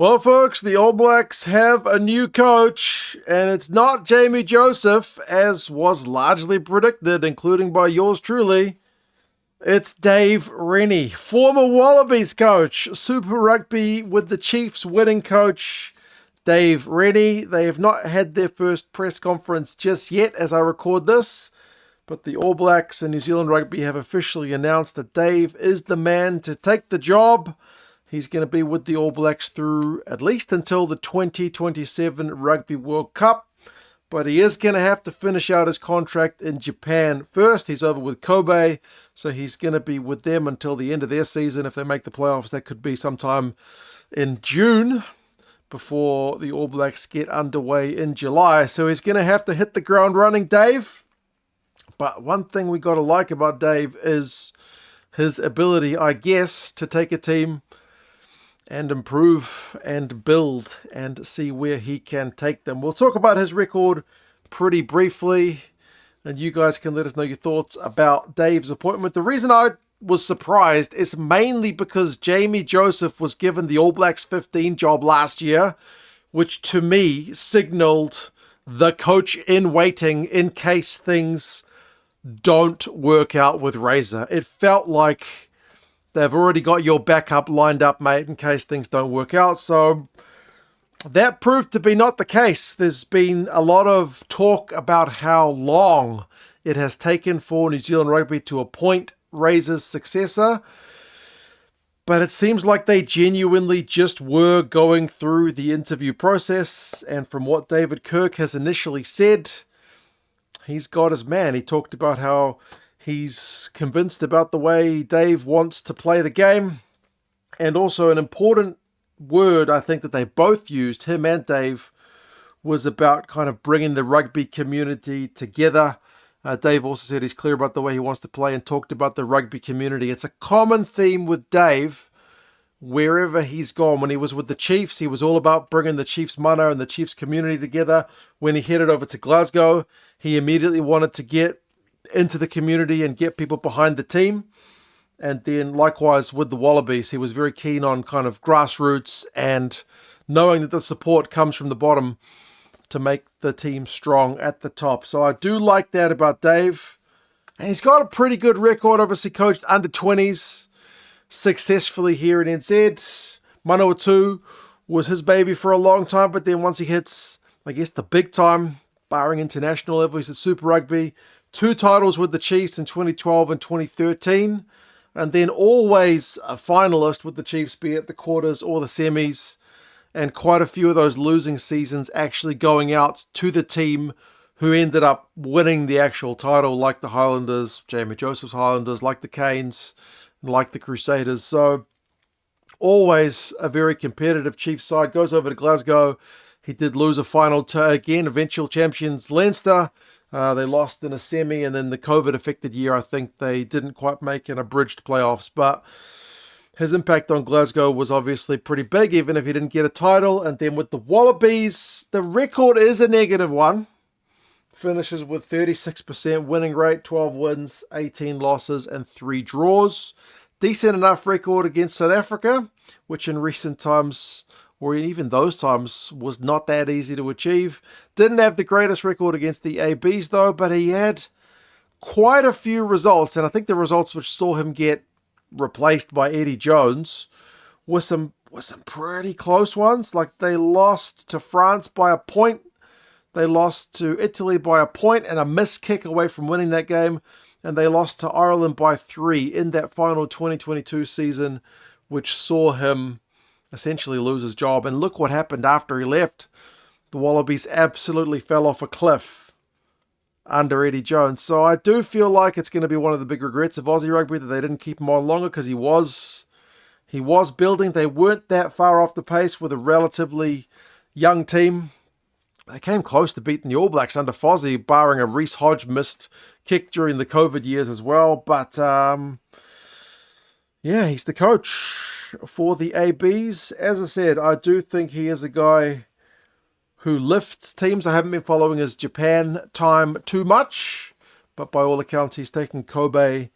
Well, folks, the All Blacks have a new coach, and it's not Jamie Joseph, as was largely predicted, including by yours truly. It's Dave Rennie, former Wallabies coach, Super Rugby with the Chiefs winning coach, Dave Rennie. They have not had their first press conference just yet as I record this, but the All Blacks and New Zealand Rugby have officially announced that Dave is the man to take the job. He's going to be with the All Blacks through at least until the 2027 Rugby World Cup. But he is going to have to finish out his contract in Japan first. He's over with Kobe, so he's going to be with them until the end of their season. If they make the playoffs, that could be sometime in June before the All Blacks get underway in July. So he's going to have to hit the ground running, Dave. But one thing we got to like about Dave is his ability, I guess, to take a team and improve and build and see where he can take them. We'll talk about his record pretty briefly, and you guys can let us know your thoughts about Dave's appointment. The reason I was surprised is mainly because Jamie Joseph was given the All Blacks 15 job last year, which to me signaled the coach in waiting in case things don't work out with Razor. It felt like they've already got your backup lined up, mate, in case things don't work out. So that proved to be not the case. There's been a lot of talk about how long it has taken for New Zealand Rugby to appoint Razor's successor. But it seems like they genuinely just were going through the interview process. And from what David Kirk has initially said, he's got his man. He talked about how he's convinced about the way Dave wants to play the game. And also an important word I think that they both used, him and Dave, was about kind of bringing the rugby community together. Dave also said he's clear about the way he wants to play and talked about the rugby community. It's a common theme with Dave wherever he's gone. When he was with the Chiefs, he was all about bringing the Chiefs mana and the Chiefs community together. When he headed over to Glasgow, he immediately wanted to get into the community and get people behind the team. And then likewise with the Wallabies, he was very keen on kind of grassroots and knowing that the support comes from the bottom to make the team strong at the top. So I do like that about Dave. And he's got a pretty good record, obviously coached under 20s successfully here in NZ. Manawatu was his baby for a long time, but then once he hits, I guess, the big time, barring international level, he's at Super Rugby. 2 titles with the Chiefs in 2012 and 2013. And then always a finalist with the Chiefs, be it the quarters or the semis. And quite a few of those losing seasons actually going out to the team who ended up winning the actual title, like the Highlanders, Jamie Joseph's Highlanders, like the Canes, like the Crusaders. So always a very competitive Chiefs side. Goes over to Glasgow. He did lose a final to, again, eventual champions Leinster. They lost in a semi, and then the COVID-affected year, I think they didn't quite make an abridged playoffs. But his impact on Glasgow was obviously pretty big, even if he didn't get a title. And then with the Wallabies, the record is a negative one. Finishes with 36% winning rate, 12 wins, 18 losses, and 3 draws. Decent enough record against South Africa, which in recent times, or even those times, was not that easy to achieve. Didn't have the greatest record against the ABs, though, but he had quite a few results, and I think the results which saw him get replaced by Eddie Jones were some pretty close ones. Like, they lost to France by a point, they lost to Italy by a point and a missed kick away from winning that game, and they lost to Ireland by 3 in that final 2022 season, which saw him essentially lose his job. And look what happened after he left. The Wallabies absolutely fell off a cliff under Eddie Jones. So I do feel like it's going to be one of the big regrets of Aussie Rugby that they didn't keep him on longer, because he was building. They weren't that far off the pace with a relatively young team. They came close to beating the All Blacks under Fozzie, barring a Reece Hodge missed kick during the COVID years as well. But yeah, he's the coach for the ABs. As I said, I do think he is a guy who lifts teams. I haven't been following his Japan time too much, but by all accounts, he's taken Kobe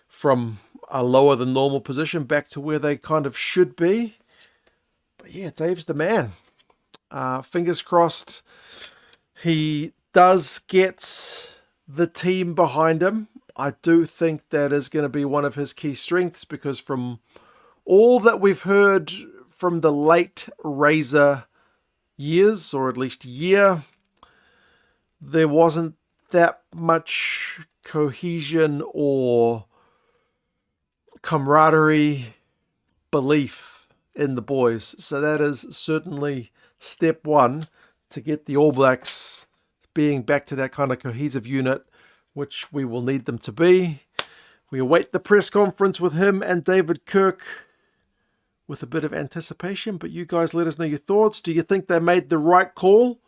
from a lower than normal position back to where they kind of should be. But yeah, Dave's the man. Fingers crossed he does get the team behind him. I do think that is going to be one of his key strengths, because from all that we've heard from the late Razor years, or at least year, there wasn't that much cohesion or camaraderie, belief in the boys. So that is certainly step one to get the All Blacks being back to that kind of cohesive unit, which we will need them to be. We await the press conference with him and David Kirk with a bit of anticipation, but you guys let us know your thoughts. Do you think they made the right call?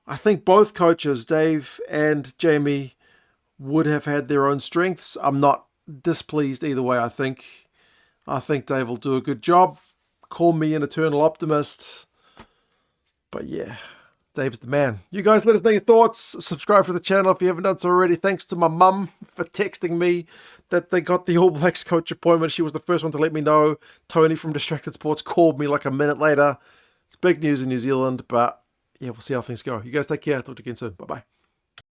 I think both coaches, Dave and Jamie, would have had their own strengths. I'm not displeased either way. I think Dave will do a good job. Call me an eternal optimist. But yeah, Dave's the man. You guys let us know your thoughts. Subscribe to the channel if you haven't done so already. Thanks to my mum for texting me that they got the All Blacks coach appointment. She was the first one to let me know. Tony from Distracted Sports called me like a minute later. It's big news in New Zealand, but yeah, we'll see how things go. You guys take care. Talk to you again soon. Bye-bye.